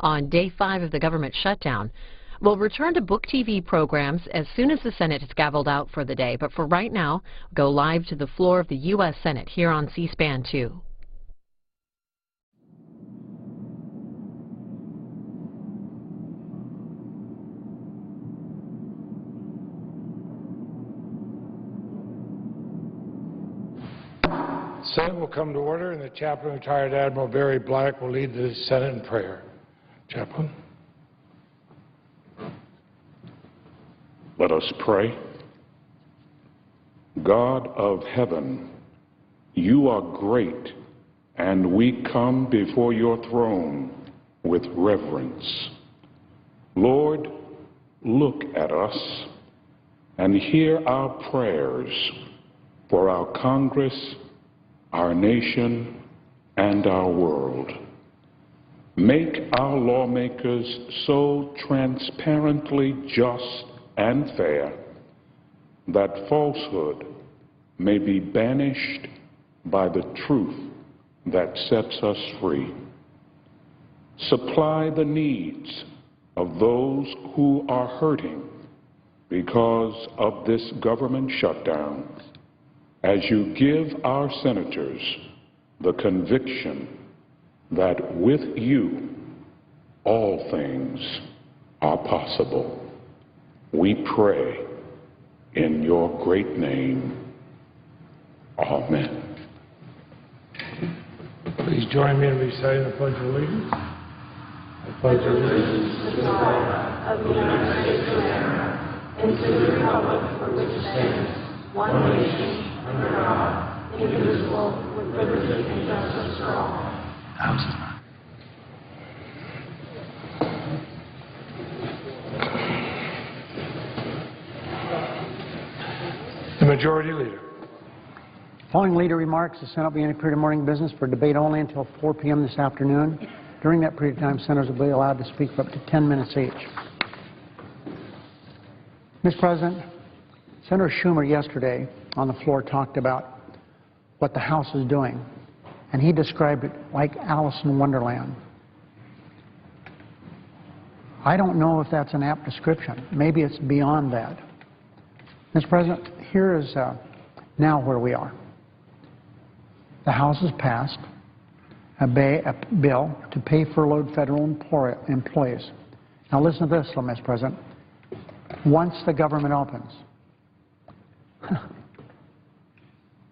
on day 5 of the government shutdown. We'll return to book TV programs as soon as the Senate is gavelled out for the day, but for right now, go live to the floor of the U.S. Senate here on C-SPAN 2. Senate will come to order, and the Chaplain, Retired Admiral Barry Black, will lead the Senate in prayer. Chaplain. Let us pray. God of heaven, you are great, and we come before your throne with reverence. Lord, look at us and hear our prayers for our Congress, our nation, and our world. Make our lawmakers so transparently just and fair that falsehood may be banished by the truth that sets us free. Supply the needs of those who are hurting because of this government shutdown, as you give our senators the conviction that with you all things are possible. We pray in your great name. Amen. Please join me in reciting the Pledge of Allegiance. I pledge allegiance to the flag of the United States of America and to the republic for which it stands, one nation, under God, indivisible, with liberty and justice for all. The Majority Leader. Following Leader remarks, the Senate will be in a period of morning business for debate only until 4 p.m. this afternoon. During that period of time, senators will be allowed to speak for up to 10 minutes each. Mr. President, Senator Schumer yesterday on the floor talked about what the House is doing, and he described it like Alice in Wonderland. I don't know if that's an apt description. Maybe it's beyond that. Mr. President, here is now where we are. The House has passed a bill to pay furloughed federal employees. Now listen to this, Mr. President. Once the government opens.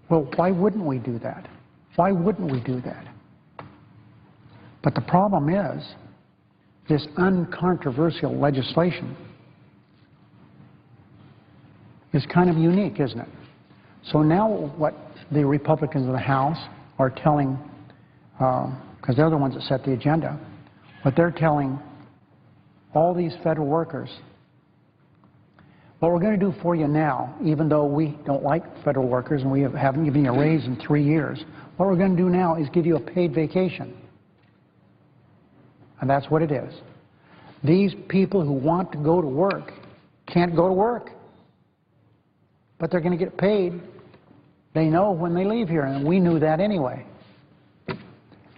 Well, why wouldn't we do that? Why wouldn't we do that? But the problem is, this uncontroversial legislation is kind of unique, isn't it? So now what the Republicans in the House are telling, because they're the ones that set the agenda, what they're telling all these federal workers, what we're going to do for you now, even though we don't like federal workers and we haven't given you a raise in 3 years, what we're going to do now is give you a paid vacation. And that's what it is. These people who want to go to work can't go to work, but they're going to get paid. They know when they leave here, and we knew that anyway.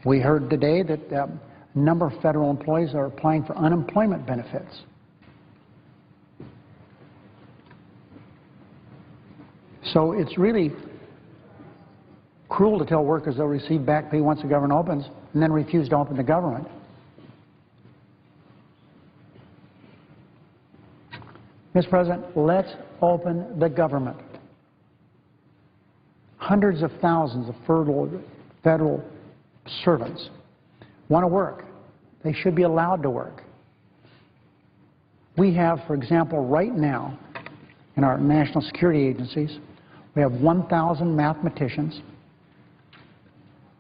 We heard today that a number of federal employees are applying for unemployment benefits. So it's really cruel to tell workers they'll receive back pay once the government opens and then refuse to open the government. Mr. President, let's open the government. Hundreds of thousands of federal servants want to work. They should be allowed to work. We have, for example, right now in our national security agencies, we have 1,000 mathematicians.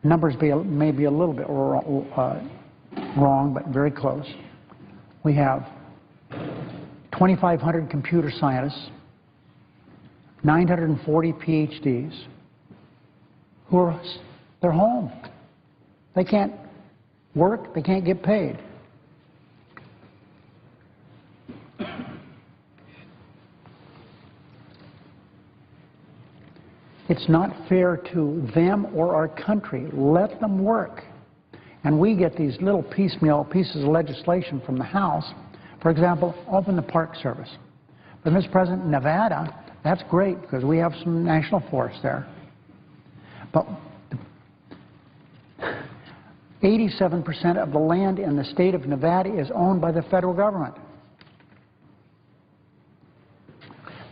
Numbers may be a little bit wrong, but very close. We have 2,500 computer scientists, 940 PhDs, they're home. They can't work, they can't get paid. It's not fair to them or our country. Let them work. And we get these little piecemeal pieces of legislation from the House. For example, open the Park Service. But, Mr. President, Nevada, that's great because we have some national forests there. But 87% of the land in the state of Nevada is owned by the federal government.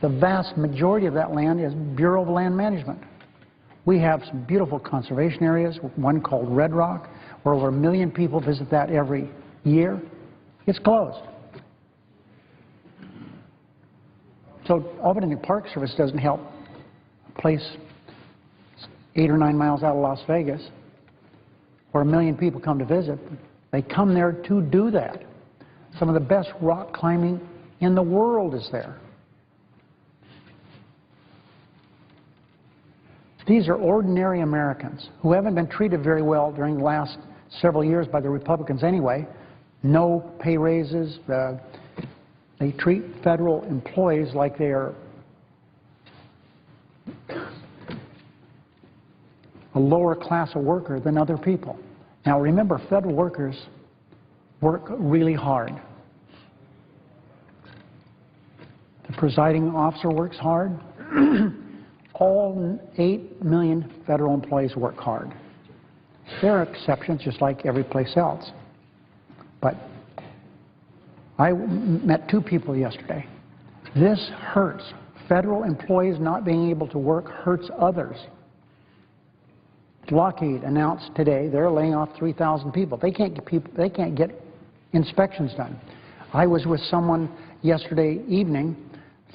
The vast majority of that land is Bureau of Land Management. We have some beautiful conservation areas, one called Red Rock, where over 1 million people visit that every year. It's closed. So opening the Park Service doesn't help a place 8 or 9 miles out of Las Vegas where 1 million people come to visit. They come there to do that. Some of the best rock climbing in the world is there. These are ordinary Americans who haven't been treated very well during the last several years by the Republicans anyway. No pay raises. They treat federal employees like they are a lower class of worker than other people. Now remember, federal workers work really hard. The presiding officer works hard. All 8 million federal employees work hard. There are exceptions, just like every place else. But I met 2 people yesterday. This hurts. Federal employees not being able to work hurts others. Lockheed announced today they're laying off 3,000 people. They can't get inspections done. I was with someone yesterday evening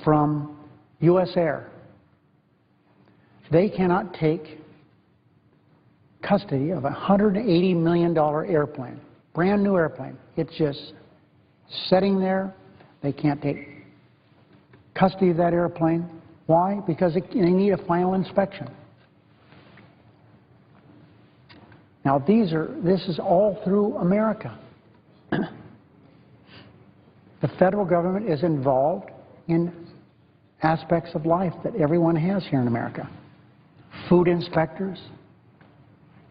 from U.S. Air. They cannot take custody of a $180 million airplane, brand new airplane. It's just sitting there. They can't take custody of that airplane. Why? Because they need a final inspection. Now this is all through America. The federal government is involved in aspects of life that everyone has here in America. Food inspectors,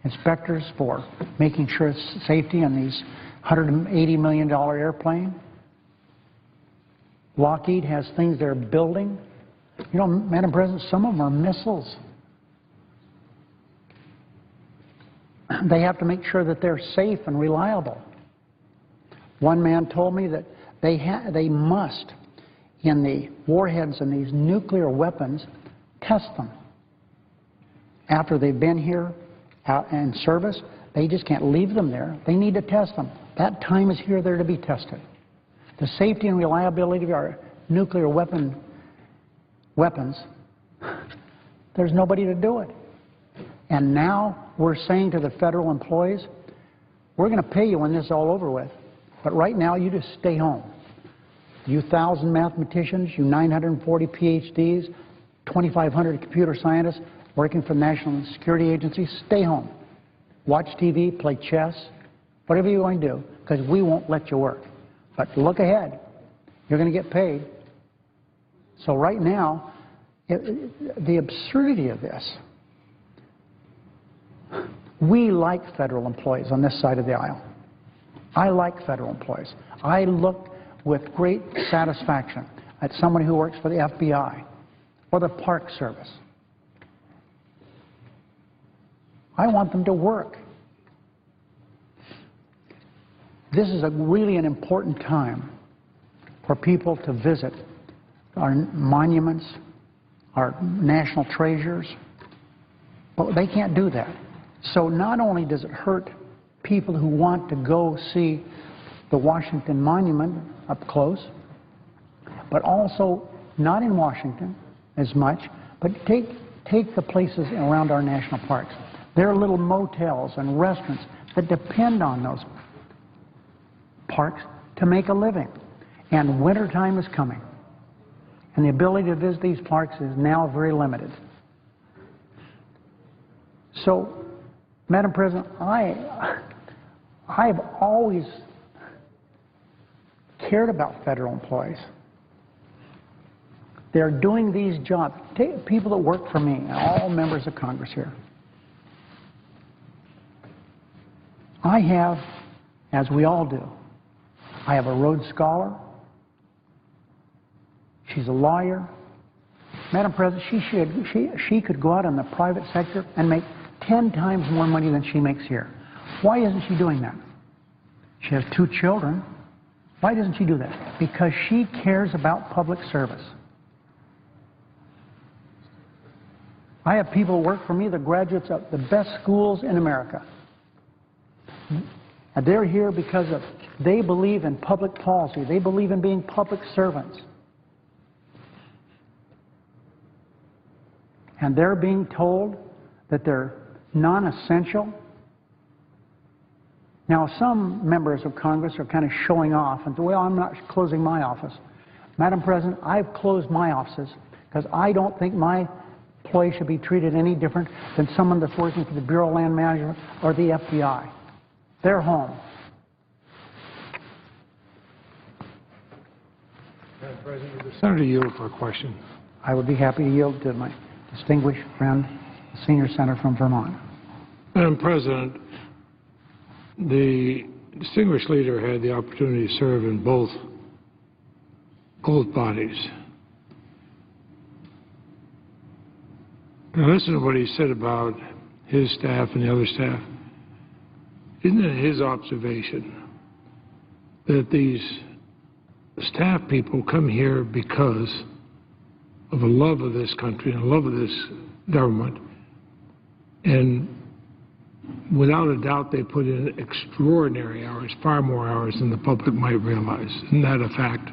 inspectors for making sure it's safety on these $180 million airplane. Lockheed has things they're building. You know, Madam President, some of them are missiles. They have to make sure that they're safe and reliable. One man told me that they must, in the warheads and these nuclear weapons, test them. After they've been here out in service, they just can't leave them there. They need to test them. That time is here there to be tested. The safety and reliability of our nuclear weapons, there's nobody to do it. And now we're saying to the federal employees, we're going to pay you when this is all over with, but right now you just stay home. You 1,000 mathematicians, you 940 PhDs, 2,500 computer scientists working for the National Security Agency, stay home. Watch TV, play chess, whatever you're going to do, because we won't let you work. But look ahead. You're going to get paid. So right now, the absurdity of this, we like federal employees on this side of the aisle. I like federal employees. I look with great satisfaction at someone who works for the FBI or the Park Service. I want them to work. This is really an important time for people to visit our monuments, our national treasures, but they can't do that. So not only does it hurt people who want to go see the Washington Monument up close, but also not in Washington as much, but take the places around our national parks. There are little motels and restaurants that depend on those parks to make a living. And wintertime is coming. And the ability to visit these parks is now very limited. So, Madam President, I've always cared about federal employees. They're doing these jobs. Take people that work for me, and all members of Congress here. I have, as we all do, I have a Rhodes Scholar. She's a lawyer. Madam President, she could go out in the private sector and make 10 times more money than she makes here. Why isn't she doing that? She has 2 children. Why doesn't she do that? Because she cares about public service. I have people who work for me, the graduates of the best schools in America. And they're here because they believe in public policy. They believe in being public servants. And they're being told that they're non-essential. Now, some members of Congress are kind of showing off and say, well, I'm not closing my office. Madam President, I've closed my offices because I don't think my employee should be treated any different than someone that's working for the Bureau of Land Management or the FBI. They're home. Madam President, the Senator yield for a question. I would be happy to yield to my distinguished friend, the senior senator from Vermont. Madam President, the distinguished leader had the opportunity to serve in both bodies. Now listen to what he said about his staff and the other staff. Isn't it his observation that these staff people come here because of a love of this country and a love of this government, and without a doubt they put in extraordinary hours, far more hours than the public might realize? Isn't that a fact?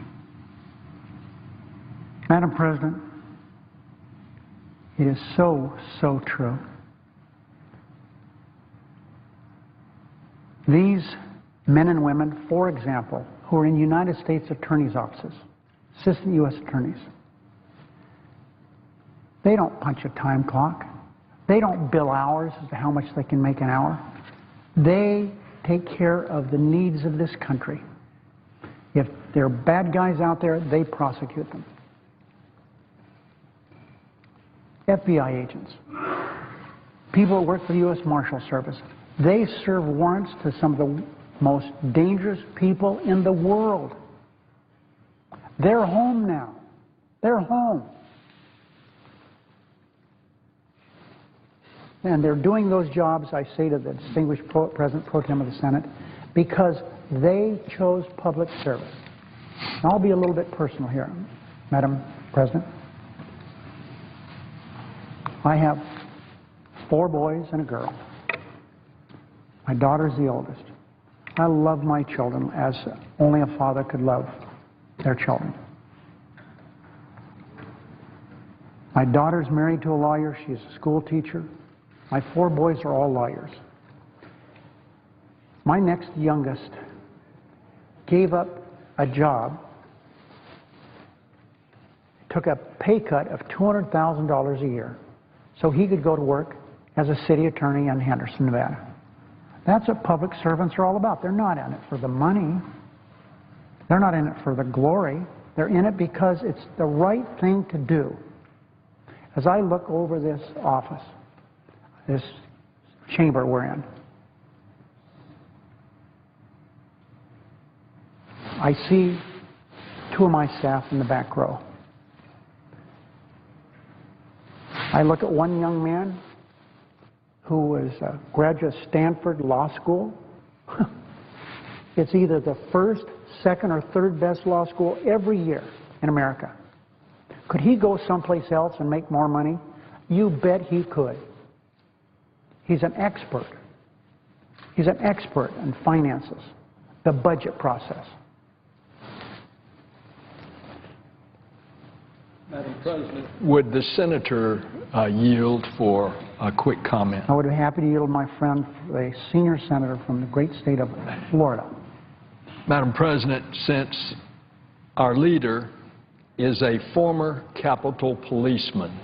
Madam President, it is so, so true. These men and women, for example, who are in United States attorneys' offices, assistant U.S. attorneys, they don't punch a time clock. They don't bill hours as to how much they can make an hour. They take care of the needs of this country. If there are bad guys out there, they prosecute them. FBI agents, people who work for the U.S. Marshal Service, they serve warrants to some of the most dangerous people in the world. They're home now. They're home. And they're doing those jobs, I say to the distinguished President Pro Tem of the Senate, because they chose public service. And I'll be a little bit personal here, Madam President. I have 4 boys and a girl. My daughter's the oldest. I love my children as only a father could love their children. My daughter's married to a lawyer. She's a school teacher. My 4 boys are all lawyers. My next youngest gave up a job, took a pay cut of $200,000 a year so he could go to work as a city attorney in Henderson, Nevada. That's what public servants are all about. They're not in it for the money. They're not in it for the glory. They're in it because it's the right thing to do. As I look over this office, this chamber we're in, I see 2 of my staff in the back row. I look at one young man who was a graduate of Stanford Law School. It's either the first, second, or third best law school every year in America. Could he go someplace else and make more money? You bet he could. He's an expert. He's an expert in finances, the budget process. Madam President, would the Senator yield for a quick comment? I would be happy to yield my friend, the senior senator from the great state of Florida. Madam President, since our leader is a former Capitol policeman,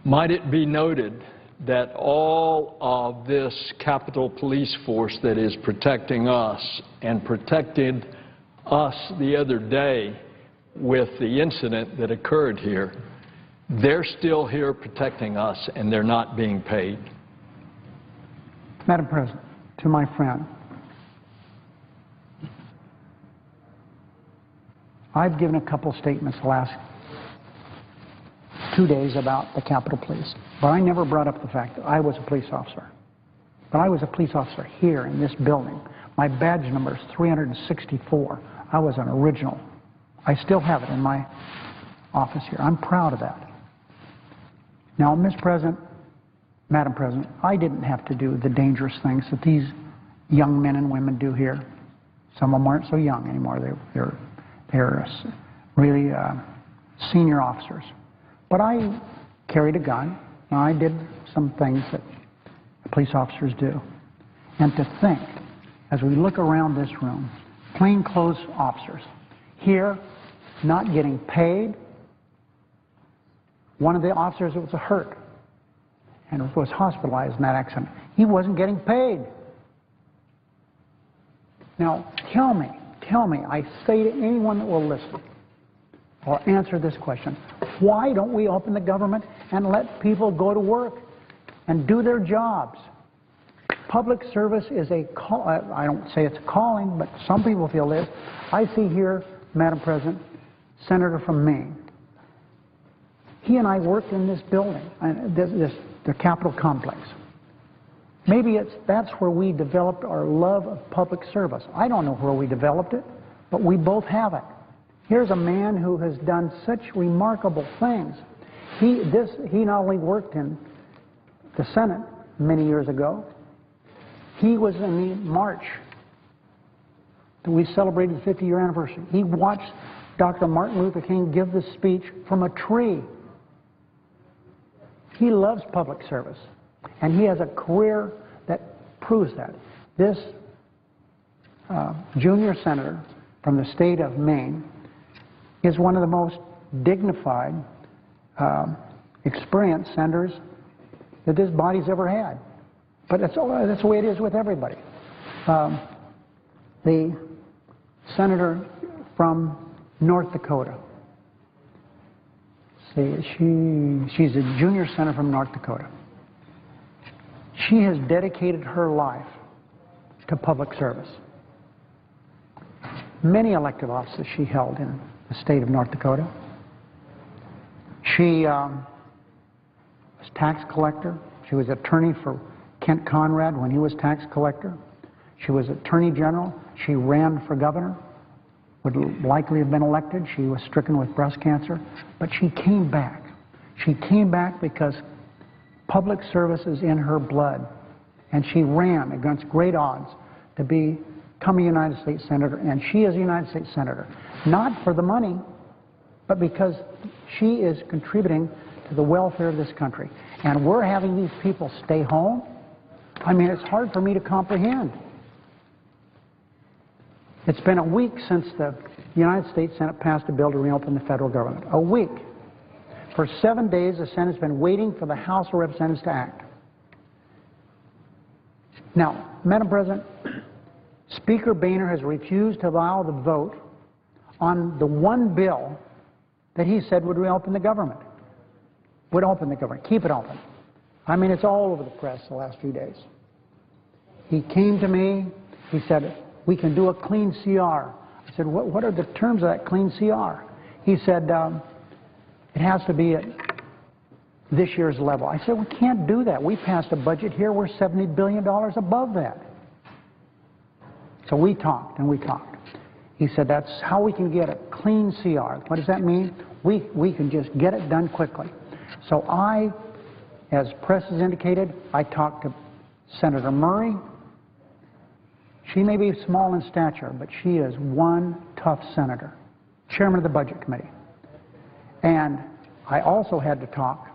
might it be noted that all of this Capitol Police force that is protecting us and protected us the other day with the incident that occurred here, they're still here protecting us and they're not being paid? Madam President, to my friend, I've given a couple statements the last 2 days about the Capitol Police, but I never brought up the fact that I was a police officer. But I was a police officer here in this building. My badge number is 364. I was an original. I still have it in my office here. I'm proud of that. Now, Mr. President, Madam President, I didn't have to do the dangerous things that these young men and women do here. Some of them aren't so young anymore. They're really senior officers. But I carried a gun, and I did some things that police officers do. And to think, as we look around this room, plainclothes officers here not getting paid. One of the officers was hurt and was hospitalized in that accident. He wasn't getting paid. Now, tell me, I say to anyone that will listen or answer this question, why don't we open the government and let people go to work and do their jobs? Public service is a call. I don't say it's a calling, but some people feel it is. I see here, Madam President, Senator from Maine. He and I worked in this building, the Capitol complex. Maybe that's where we developed our love of public service. I don't know where we developed it, but we both have it. Here's a man who has done such remarkable things. He not only worked in the Senate many years ago, he was in the march that we celebrated the 50-year anniversary. He watched Dr. Martin Luther King give this speech from a tree. He loves public service, and he has a career that proves that. This junior senator from the state of Maine is one of the most dignified, experienced senators that this body's ever had. But that's the way it is with everybody. The senator from North Dakota. She's a junior senator from North Dakota. She has dedicated her life to public service. Many elected offices she held in the state of North Dakota. She was tax collector. She was attorney for Kent Conrad when he was tax collector. She was attorney general. She ran for governor. Would likely have been elected. She was stricken with breast cancer, but she came back. She came back because public service is in her blood, and she ran against great odds to become a United States Senator, and she is a United States Senator, not for the money, but because she is contributing to the welfare of this country. And we're having these people stay home. I mean, it's hard for me to comprehend. It's been a week since the United States Senate passed a bill to reopen the federal government. A week. For 7 days, the Senate's been waiting for the House of Representatives to act. Now, Madam President, Speaker Boehner has refused to allow the vote on the one bill that he said would reopen the government. Would open the government, keep it open. I mean, it's all over the press the last few days. He came to me, he said, we can do a clean CR. I said, what are the terms of that clean CR? He said, it has to be at this year's level. I said, we can't do that. We passed a budget here, we're $70 billion above that. So we talked and we talked. He said, that's how we can get a clean CR. What does that mean? We can just get it done quickly. So I, as press has indicated, I talked to Senator Murray. She may be small in stature, but she is one tough senator, chairman of the Budget Committee. And I also had to talk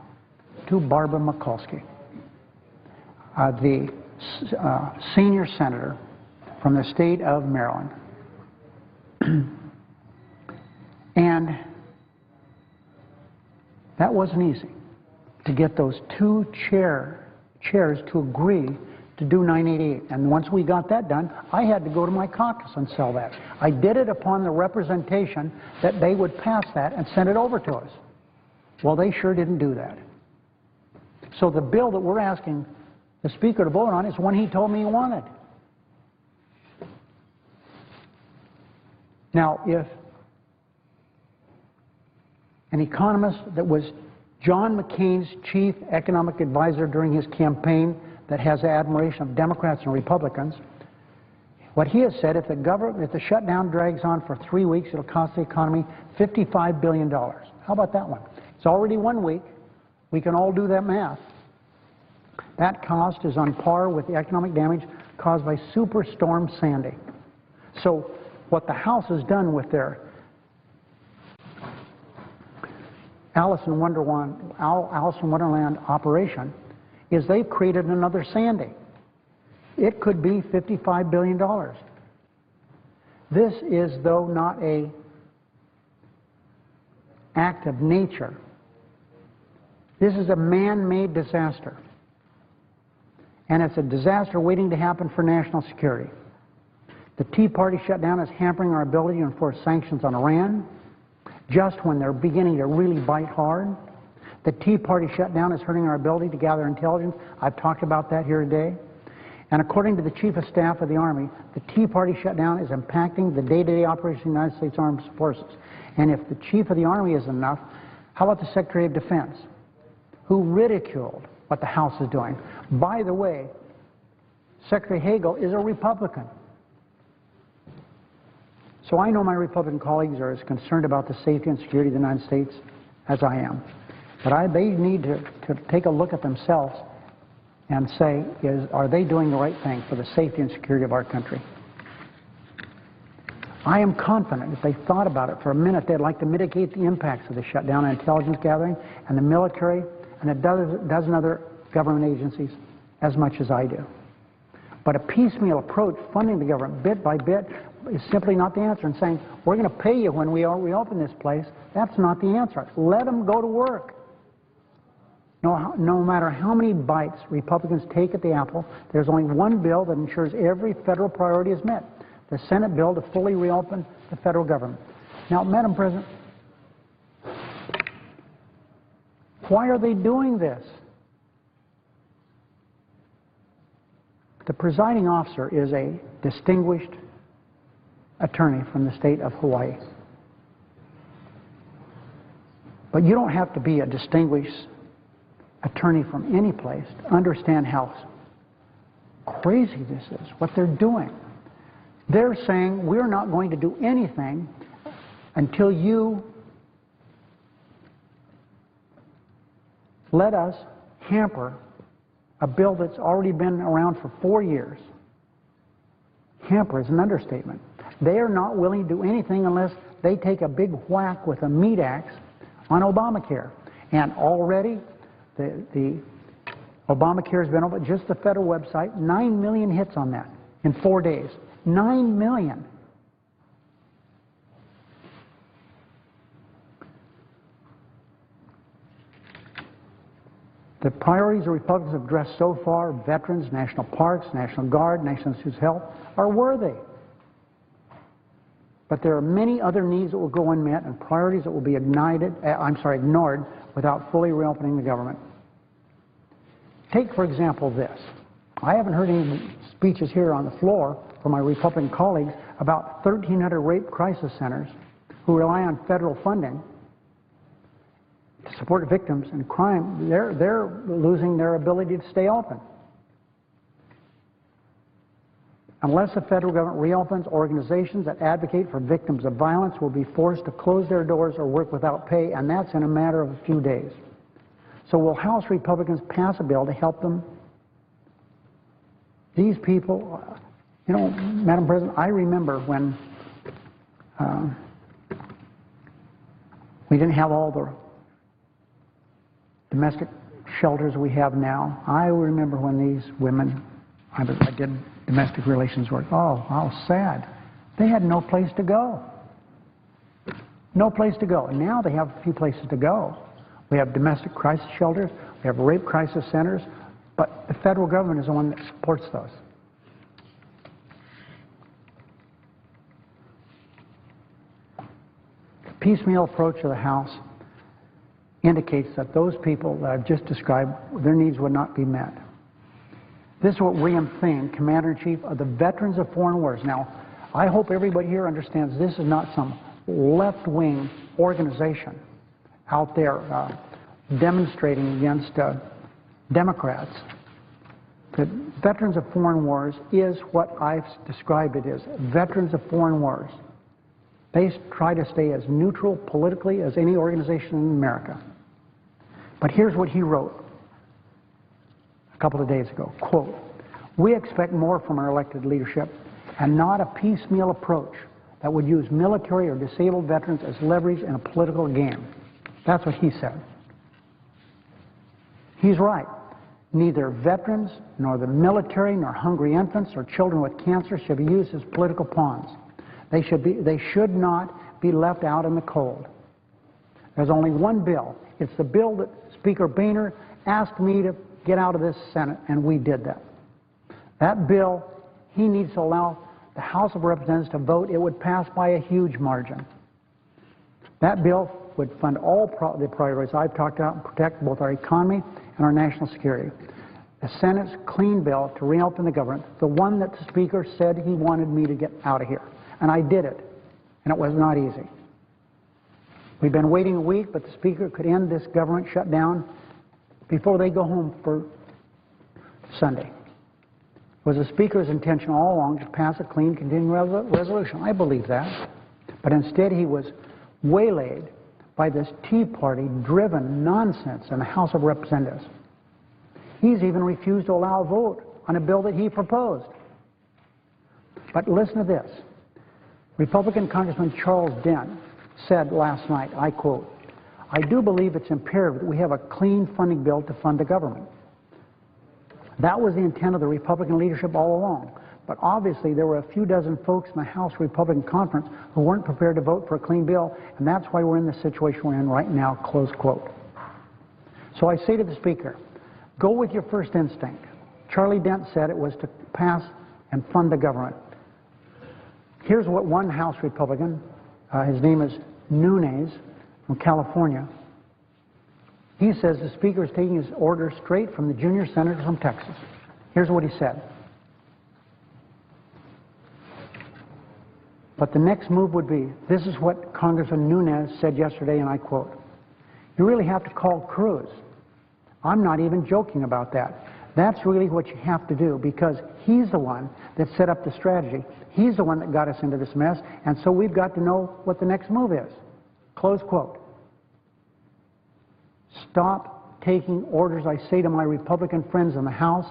to Barbara Mikulski, the senior senator from the state of Maryland. And that wasn't easy, to get those two chairs to agree to do 988. And once we got that done, I had to go to my caucus and sell that. I did it upon the representation that they would pass that and send it over to us. Well, they sure didn't do that. So the bill that we're asking the Speaker to vote on is one he told me he wanted. Now, if an economist that was John McCain's chief economic advisor during his campaign that has admiration of Democrats and Republicans, what he has said, if the shutdown drags on for 3 weeks, it'll cost the economy $55 billion. How about that one? It's already 1 week. We can all do that math. That cost is on par with the economic damage caused by Superstorm Sandy. So what the House has done with their Alice in Wonderland operation is they've created another Sandy. It could be $55 billion. This is, though not an act of nature, this is a man-made disaster. And it's a disaster waiting to happen for national security. The Tea Party shutdown is hampering our ability to enforce sanctions on Iran just when they're beginning to really bite hard. The Tea Party shutdown is hurting our ability to gather intelligence. I've talked about that here today. And according to the Chief of Staff of the Army, the Tea Party shutdown is impacting the day-to-day operations of the United States Armed Forces. And if the Chief of the Army isn't enough, how about the Secretary of Defense, who ridiculed what the House is doing? By the way, Secretary Hagel is a Republican. So I know my Republican colleagues are as concerned about the safety and security of the United States as I am. But they need to take a look at themselves and say, are they doing the right thing for the safety and security of our country? I am confident if they thought about it for a minute, they'd like to mitigate the impacts of the shutdown on intelligence gathering and the military and a dozen other government agencies as much as I do. But a piecemeal approach, funding the government bit by bit, is simply not the answer. And saying, we're going to pay you when we reopen this place, that's not the answer. Let them go to work. No matter how many bites Republicans take at the apple, there's only one bill that ensures every federal priority is met, the Senate bill to fully reopen the federal government. Now, Madam President, why are they doing this? The presiding officer is a distinguished attorney from the state of Hawaii. But you don't have to be a distinguished attorney from any place to understand how crazy this is, what they're doing. They're saying we're not going to do anything until you let us hamper a bill that's already been around for 4 years. Hamper is an understatement. They are not willing to do anything unless they take a big whack with a meat axe on Obamacare. And already the Obamacare has been open, just the federal website, 9 million hits on that in 4 days. 9 million. The priorities the Republicans have addressed so far, veterans, national parks, National Guard, National Institutes of Health, are worthy. But there are many other needs that will go unmet and priorities that will be ignored without fully reopening the government. Take, for example, this. I haven't heard any speeches here on the floor from my Republican colleagues about 1,300 rape crisis centers who rely on federal funding to support victims in crime. They're losing their ability to stay open. Unless the federal government reopens, organizations that advocate for victims of violence will be forced to close their doors or work without pay, and that's in a matter of a few days. So will House Republicans pass a bill to help them? These people, you know, Madam President, I remember when we didn't have all the domestic shelters we have now. I remember when these women, I did domestic relations work. Oh, how sad. They had no place to go. No place to go. And now they have a few places to go. We have domestic crisis shelters. We have rape crisis centers. But the federal government is the one that supports those. The piecemeal approach of the House indicates that those people that I've just described, their needs would not be met. This is what William Thien, Commander-in-Chief of the Veterans of Foreign Wars. Now, I hope everybody here understands this is not some left-wing organization out there demonstrating against Democrats. The Veterans of Foreign Wars is what I've described it as, veterans of foreign wars. They try to stay as neutral politically as any organization in America. But here's what he wrote a couple of days ago, quote, "We expect more from our elected leadership and not a piecemeal approach that would use military or disabled veterans as leverage in a political game." That's what he said. He's right. Neither veterans, nor the military, nor hungry infants, or children with cancer should be used as political pawns. They should not be left out in the cold. There's only one bill. It's the bill that Speaker Boehner asked me to get out of this Senate, and we did that. That bill, he needs to allow the House of Representatives to vote. It would pass by a huge margin. That bill would fund all the priorities I've talked about and protect both our economy and our national security. The Senate's clean bill to reopen the government, the one that the Speaker said he wanted me to get out of here. And I did it, and it was not easy. We've been waiting a week, but the Speaker could end this government shutdown before they go home for Sunday. It was the Speaker's intention all along to pass a clean continuing resolution. I believe that. But instead he was waylaid by this Tea Party-driven nonsense in the House of Representatives. He's even refused to allow a vote on a bill that he proposed. But listen to this. Republican Congressman Charles Dent said last night, I quote, "I do believe it's imperative that we have a clean funding bill to fund the government." That was the intent of the Republican leadership all along. But obviously there were a few dozen folks in the House Republican Conference who weren't prepared to vote for a clean bill, and that's why we're in the situation we're in right now, close quote. So I say to the Speaker, go with your first instinct. Charlie Dent said it was to pass and fund the government. Here's what one House Republican, his name is Nunes from California, he says the Speaker is taking his orders straight from the junior senator from Texas. Here's what he said. But the next move would be, this is what Congressman Nunes said yesterday, and I quote, "You really have to call Cruz." I'm not even joking about that. That's really what you have to do, because he's the one that set up the strategy. He's the one that got us into this mess, and so we've got to know what the next move is. Close quote. Stop taking orders, I say to my Republican friends in the House,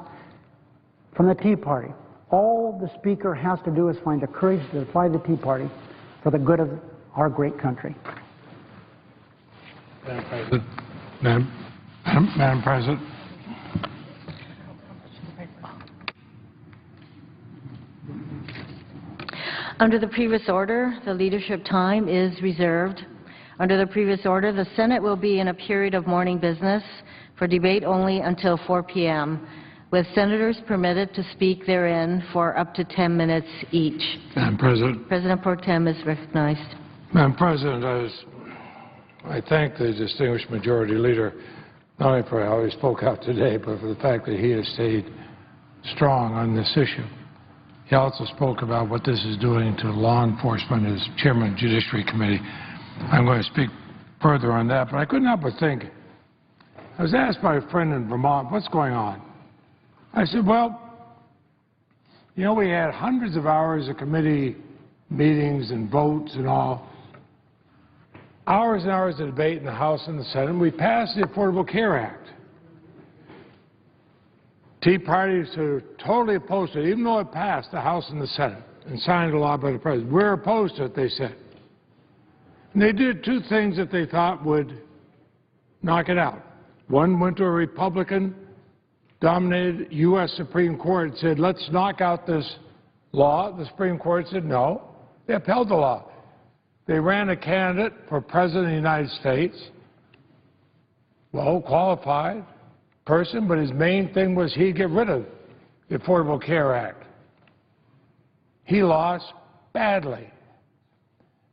from the Tea Party. All the Speaker has to do is find the courage to defy the Tea Party for the good of our great country. Madam President. Madam President. Under the previous order, the leadership time is reserved. Under the previous order, the Senate will be in a period of morning business for debate only until 4 p.m., with senators permitted to speak therein for up to 10 minutes each. Madam President. President Pro Tem is recognized. Madam President, I thank the distinguished majority leader not only for how he spoke out today, but for the fact that he has stayed strong on this issue. He also spoke about what this is doing to law enforcement as chairman of the Judiciary Committee. I'm going to speak further on that, but I couldn't help but think, I was asked by a friend in Vermont, what's going on? I said, well, you know, we had hundreds of hours of committee meetings and votes and all, hours and hours of debate in the House and the Senate, and we passed the Affordable Care Act. Tea Parties are totally opposed to it, even though it passed the House and the Senate and signed a law by the President. We're opposed to it, they said. And they did two things that they thought would knock it out. One went to a Republican-dominated U.S. Supreme Court and said, let's knock out this law. The Supreme Court said no. They upheld the law. They ran a candidate for President of the United States, well qualified person, but his main thing was he'd get rid of the Affordable Care Act. He lost badly.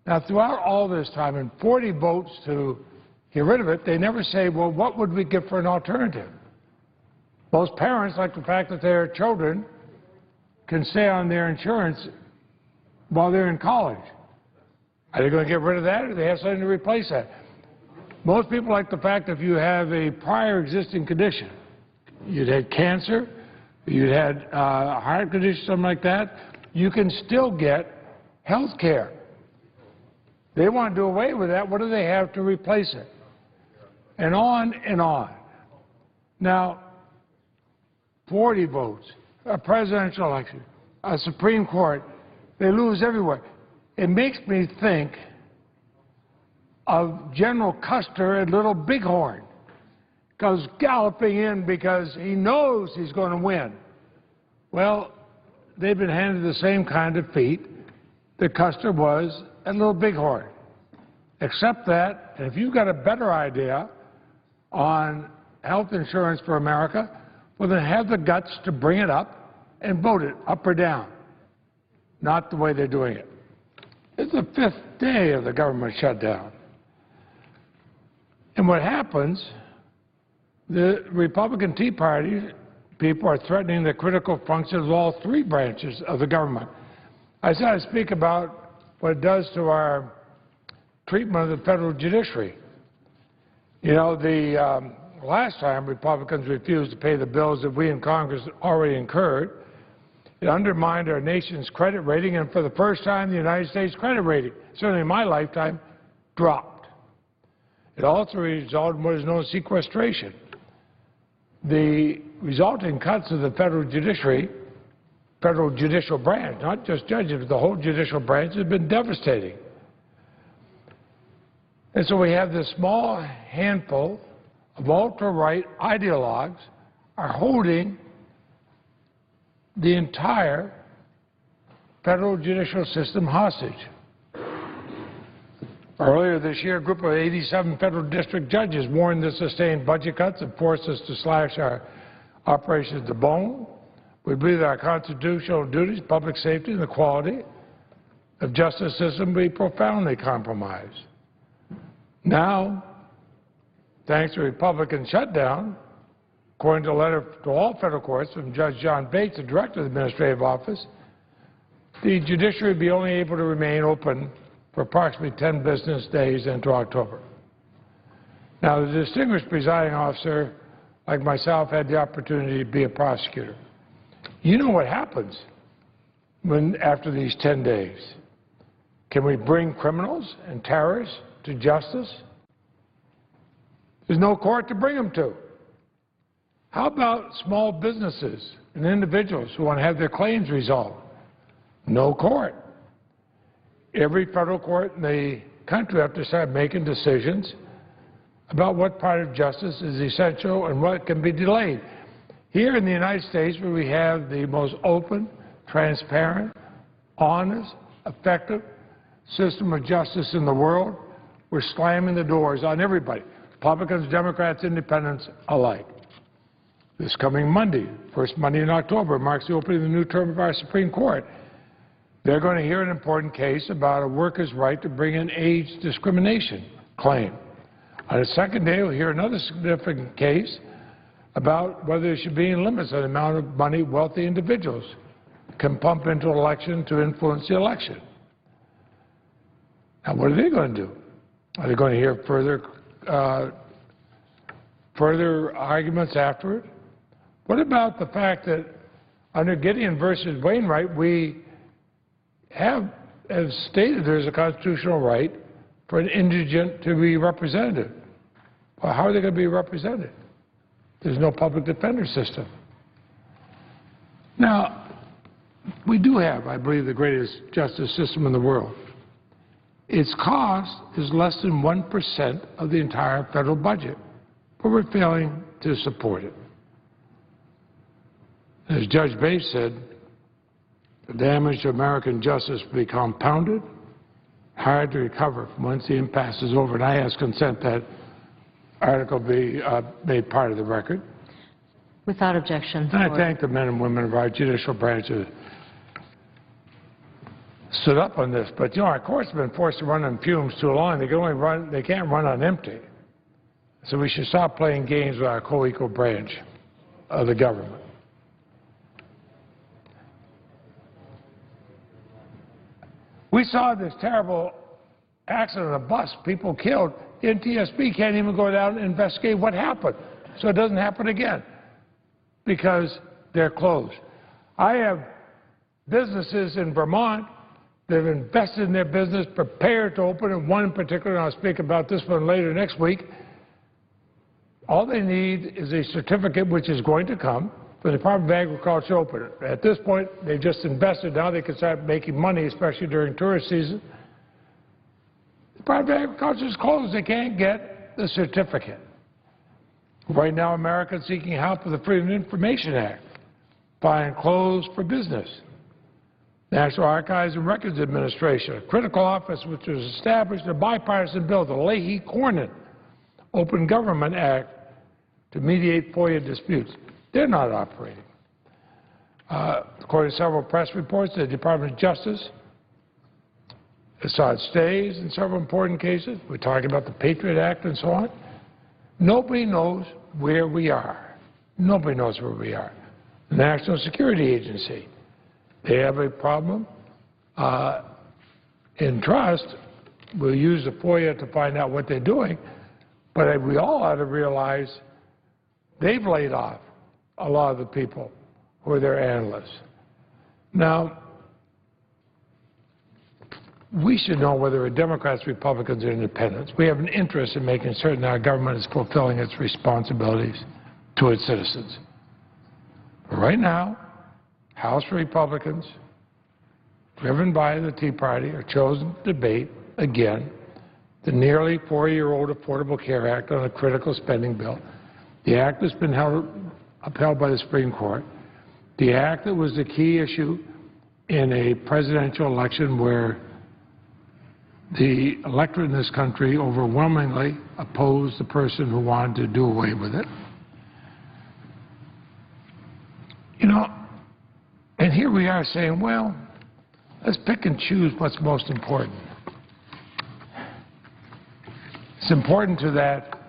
Now, throughout all this time, and 40 votes to get rid of it, they never say, well, what would we give for an alternative? Most parents like the fact that their children can stay on their insurance while they're in college. Are they going to get rid of that, or do they have something to replace that? Most people like the fact that if you have a prior existing condition, you'd had cancer, you'd had a heart condition, something like that, you can still get health care. They want to do away with that. What do they have to replace it? And on and on. Now, 40 votes, a presidential election, a Supreme Court, they lose everywhere. It makes me think of General Custer at Little Bighorn, goes galloping in because he knows he's going to win. Well, they've been handed the same kind of defeat that Custer was at Little Bighorn, except that, and if you've got a better idea on health insurance for America, well, then have the guts to bring it up and vote it up or down, not the way they're doing it. It's the 5th day of the government shutdown. And what happens, the Republican Tea Party people are threatening the critical functions of all 3 branches of the government. I said I'd speak about what it does to our treatment of the federal judiciary. You know, the last time Republicans refused to pay the bills that we in Congress already incurred, it undermined our nation's credit rating, and for the first time, the United States credit rating, certainly in my lifetime, dropped. It also resulted in what is known as sequestration. The resulting cuts of the federal judiciary, federal judicial branch, not just judges, but the whole judicial branch, has been devastating. And so we have this small handful of ultra-right ideologues are holding the entire federal judicial system hostage. Earlier this year, a group of 87 federal district judges warned that sustained budget cuts have forced us to slash our operations to the bone. We believe that our constitutional duties, public safety, and the quality of justice system will be profoundly compromised. Now, thanks to Republican shutdown, according to a letter to all federal courts from Judge John Bates, the director of the administrative office, the judiciary will be only able to remain open for approximately 10 business days into October. Now, the distinguished presiding officer, like myself, had the opportunity to be a prosecutor. You know what happens after these 10 days. Can we bring criminals and terrorists to justice? There's no court to bring them to. How about small businesses and individuals who want to have their claims resolved? No court. Every federal court in the country have to start making decisions about what part of justice is essential and what can be delayed. Here in the United States, where we have the most open, transparent, honest, effective system of justice in the world, we're slamming the doors on everybody, Republicans, Democrats, Independents alike. This coming Monday, first Monday in October, marks the opening of the new term of our Supreme Court. They're going to hear an important case about a worker's right to bring an age discrimination claim. On the second day, we'll hear another significant case about whether there should be limits on the amount of money wealthy individuals can pump into an election to influence the election. Now, what are they going to do? Are they going to hear further arguments afterward? What about the fact that under Gideon versus Wainwright, we have stated there's a constitutional right for an indigent to be represented? Well, how are they going to be represented? There's no public defender system. Now, we do have, I believe, the greatest justice system in the world. Its cost is less than 1% of the entire federal budget, but we're failing to support it. As Judge Bates said, the damage to American justice will be compounded, hard to recover from once the impasse is over. And I ask consent that article be made part of the record. Without objection. And I thank the men and women of our judicial branch who stood up on this. But, you know, our courts have been forced to run on fumes too long. They can't run on empty. So we should stop playing games with our co-equal branch of the government. We saw this terrible accident on a bus, people killed. NTSB can't even go down and investigate what happened, so it doesn't happen again because they're closed. I have businesses in Vermont that have invested in their business, prepared to open, and one in particular, and I'll speak about this one later next week. All they need is a certificate, which is going to come, for the Department of Agriculture to open it. At this point, they've just invested. Now they can start making money, especially during tourist season. The Department of Agriculture is closed. They can't get the certificate. Right now, Americans seeking help with the Freedom of Information Act, buying clothes for business. National Archives and Records Administration, a critical office which was established in a bipartisan bill, the Leahy-Cornyn Open Government Act, to mediate FOIA disputes. They're not operating. According to several press reports, the Department of Justice has sought stays in several important cases. We're talking about the Patriot Act and so on. Nobody knows where we are. Nobody knows where we are. The National Security Agency, they have a problem in trust. We'll use the FOIA to find out what they're doing, but we all ought to realize they've laid off a lot of the people who are their analysts. Now, we should know whether we're Democrats, Republicans, or Independents. We have an interest in making certain that our government is fulfilling its responsibilities to its citizens. But right now, House Republicans, driven by the Tea Party, are chosen to debate, again, the nearly 4-year-old Affordable Care Act on a critical spending bill. The act has been upheld by the Supreme Court. The act that was the key issue in a presidential election where the electorate in this country overwhelmingly opposed the person who wanted to do away with it. You know, and here we are saying, well, let's pick and choose what's most important. It's important to that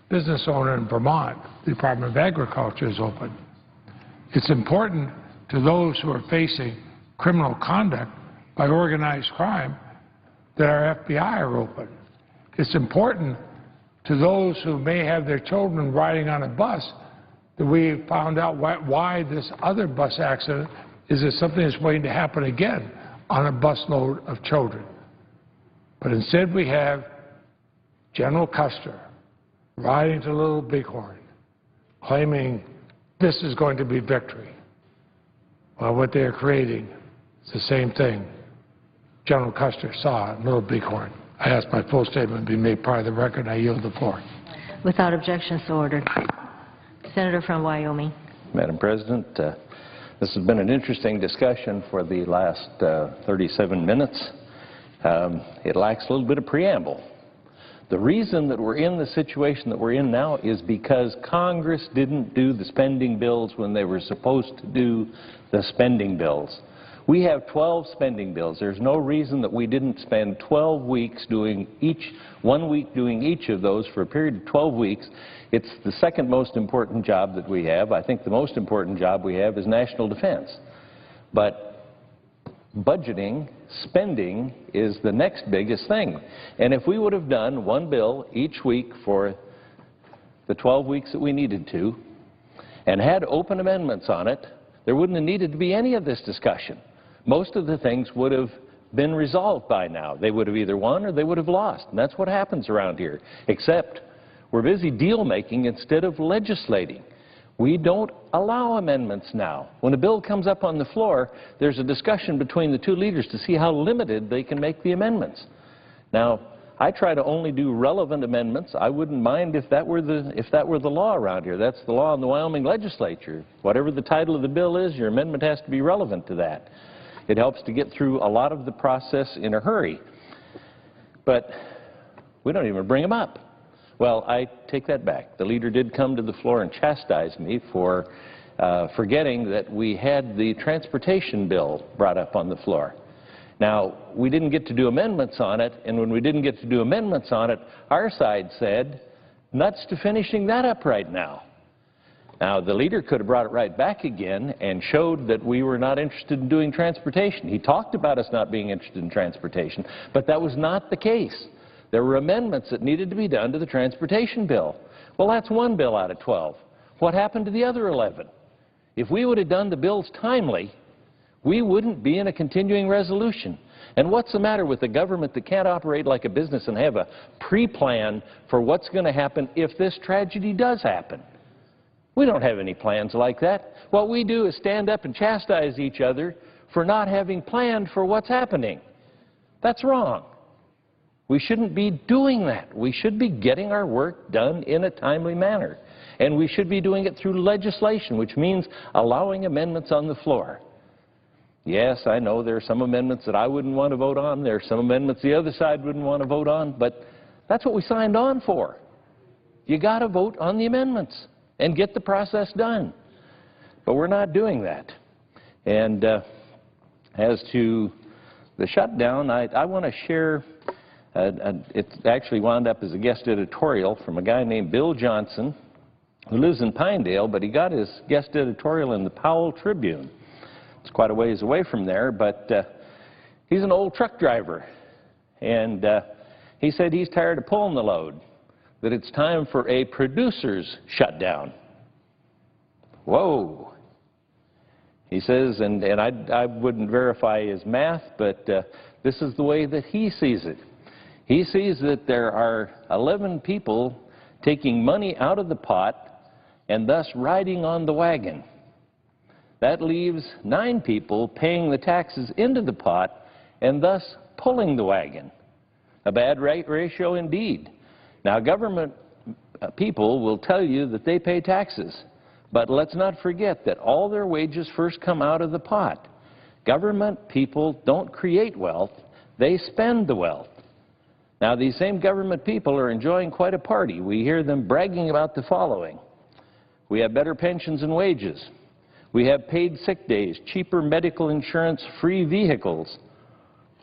business owner in Vermont, the Department of Agriculture is open. It's important to those who are facing criminal conduct by organized crime that our FBI are open. It's important to those who may have their children riding on a bus that we found out why this other bus accident is there something that's waiting to happen again on a busload of children. But instead we have General Custer riding to Little Bighorn, claiming this is going to be victory. Well, what they're creating is the same thing General Custer saw in Little Bighorn. I ask my full statement to be made part of the record. I yield the floor. Without objection, so ordered. Senator from Wyoming. Madam President, this has been an interesting discussion for the last 37 minutes. It lacks a little bit of preamble. The reason that we're in the situation that we're in now is because Congress didn't do the spending bills when they were supposed to do the spending bills. We have 12 spending bills. There's no reason that we didn't spend 12 weeks doing one week doing each of those for a period of 12 weeks. It's the second most important job that we have. I think the most important job we have is national defense. But budgeting, spending is the next biggest thing. And if we would have done one bill each week for the 12 weeks that we needed to and had open amendments on it, there wouldn't have needed to be any of this discussion. Most of the things would have been resolved by now. They would have either won or they would have lost. And that's what happens around here. Except we're busy deal-making instead of legislating. We don't allow amendments now. When a bill comes up on the floor, there's a discussion between the two leaders to see how limited they can make the amendments. Now, I try to only do relevant amendments. I wouldn't mind if that were the law around here. That's the law in the Wyoming legislature. Whatever the title of the bill is, your amendment has to be relevant to that. It helps to get through a lot of the process in a hurry. But we don't even bring them up. Well, I take that back. The leader did come to the floor and chastise me for forgetting that we had the transportation bill brought up on the floor. Now, we didn't get to do amendments on it, and when we didn't get to do amendments on it, our side said, nuts to finishing that up right now. Now, the leader could have brought it right back again and showed that we were not interested in doing transportation. He talked about us not being interested in transportation, but that was not the case. There were amendments that needed to be done to the transportation bill. Well, that's one bill out of 12. What happened to the other 11? If we would have done the bills timely, we wouldn't be in a continuing resolution. And what's the matter with the government that can't operate like a business and have a pre-plan for what's going to happen if this tragedy does happen? We don't have any plans like that. What we do is stand up and chastise each other for not having planned for what's happening. That's wrong. We shouldn't be doing that. We should be getting our work done in a timely manner. And we should be doing it through legislation, which means allowing amendments on the floor. Yes, I know there are some amendments that I wouldn't want to vote on. There are some amendments the other side wouldn't want to vote on. But that's what we signed on for. You got to vote on the amendments and get the process done. But we're not doing that. And as to the shutdown, I want to share, it actually wound up as a guest editorial from a guy named Bill Johnson, who lives in Pinedale, but he got his guest editorial in the Powell Tribune. It's quite a ways away from there, but he's an old truck driver. And he said he's tired of pulling the load, that it's time for a producer's shutdown. Whoa. He says, and I wouldn't verify his math, but this is the way that he sees it. He sees that there are 11 people taking money out of the pot and thus riding on the wagon. That leaves 9 people paying the taxes into the pot and thus pulling the wagon. A bad ratio indeed. Now, government people will tell you that they pay taxes, but let's not forget that all their wages first come out of the pot. Government people don't create wealth, they spend the wealth. Now, these same government people are enjoying quite a party. We hear them bragging about the following. We have better pensions and wages. We have paid sick days, cheaper medical insurance, free vehicles.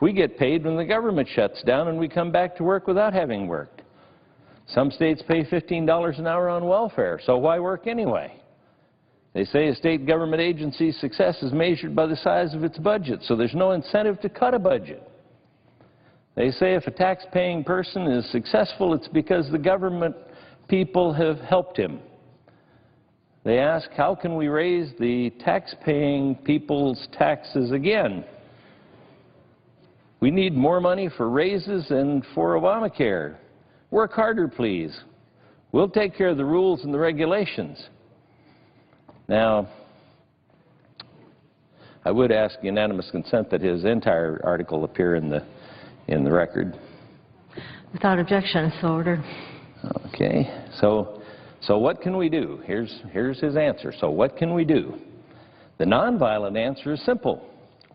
We get paid when the government shuts down and we come back to work without having worked. Some states pay $15 an hour on welfare, so why work anyway? They say a state government agency's success is measured by the size of its budget, so there's no incentive to cut a budget. They say if a tax-paying person is successful, it's because the government people have helped him. They ask, how can we raise the tax-paying people's taxes again? We need more money for raises and for Obamacare. Work harder, please. We'll take care of the rules and the regulations. Now, I would ask unanimous consent that his entire article appear in the record. Without objection, so ordered. Okay. So what can we do? Here's his answer. So what can we do? The nonviolent answer is simple.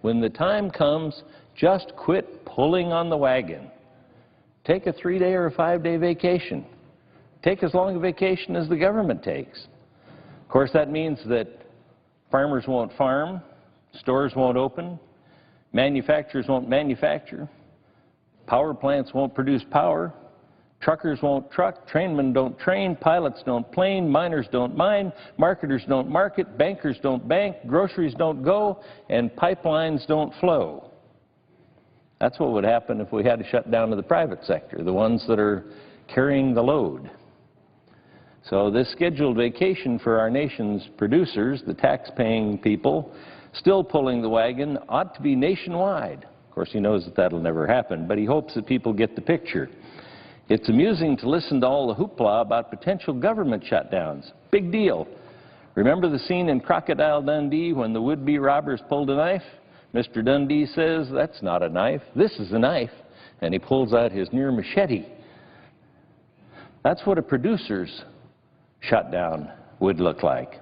When the time comes, just quit pulling on the wagon. Take a 3-day or a 5-day vacation. Take as long a vacation as the government takes. Of course, that means that farmers won't farm, stores won't open, manufacturers won't manufacture, power plants won't produce power, truckers won't truck, trainmen don't train, pilots don't plane, miners don't mine, marketers don't market, bankers don't bank, groceries don't go, and pipelines don't flow. That's what would happen if we had to shut down to the private sector, the ones that are carrying the load. So this scheduled vacation for our nation's producers, the tax-paying people, still pulling the wagon, ought to be nationwide. Of course, he knows that that'll never happen, but he hopes that people get the picture. It's amusing to listen to all the hoopla about potential government shutdowns. Big deal. Remember the scene in Crocodile Dundee when the would-be robbers pulled a knife? Mr. Dundee says, that's not a knife, this is a knife. And he pulls out his near machete. That's what a producer's shutdown would look like.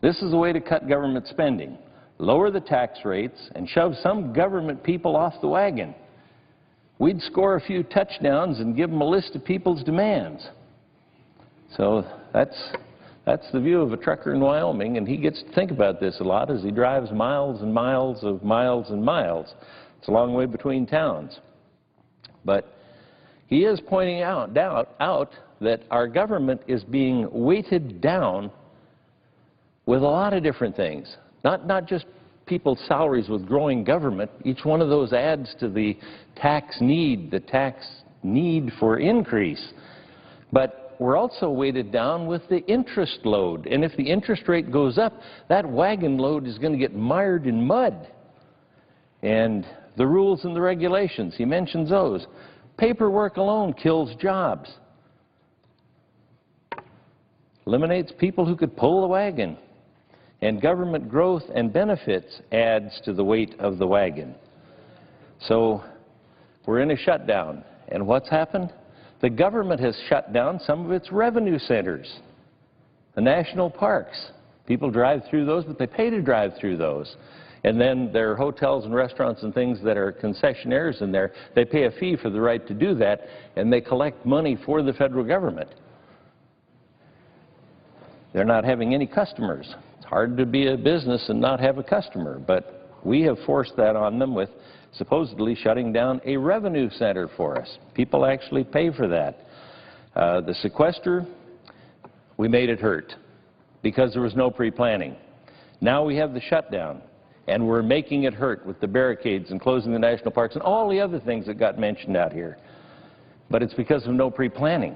This is a way to cut government spending. Lower the tax rates and shove some government people off the wagon. We'd score a few touchdowns and give them a list of people's demands. So that's the view of a trucker in Wyoming, and he gets to think about this a lot as he drives miles and miles of miles and miles. It's a long way between towns. But he is pointing out that our government is being weighted down with a lot of different things, not just people's salaries with growing government. Each one of those adds to the tax need for increase. But we're also weighted down with the interest load. And if the interest rate goes up, that wagon load is going to get mired in mud. And the rules and the regulations, he mentions those. Paperwork alone kills jobs. Eliminates people who could pull the wagon. And government growth and benefits adds to the weight of the wagon. So we're in a shutdown. And what's happened? The government has shut down some of its revenue centers. The national parks. People drive through those, but they pay to drive through those. And then there are hotels and restaurants and things that are concessionaires in there. They pay a fee for the right to do that, and they collect money for the federal government. They're not having any customers. It's hard to be a business and not have a customer, but we have forced that on them with supposedly shutting down a revenue center for us. People actually pay for that. The sequester, we made it hurt because there was no pre-planning. Now we have the shutdown, and we're making it hurt with the barricades and closing the national parks and all the other things that got mentioned out here. But it's because of no pre-planning.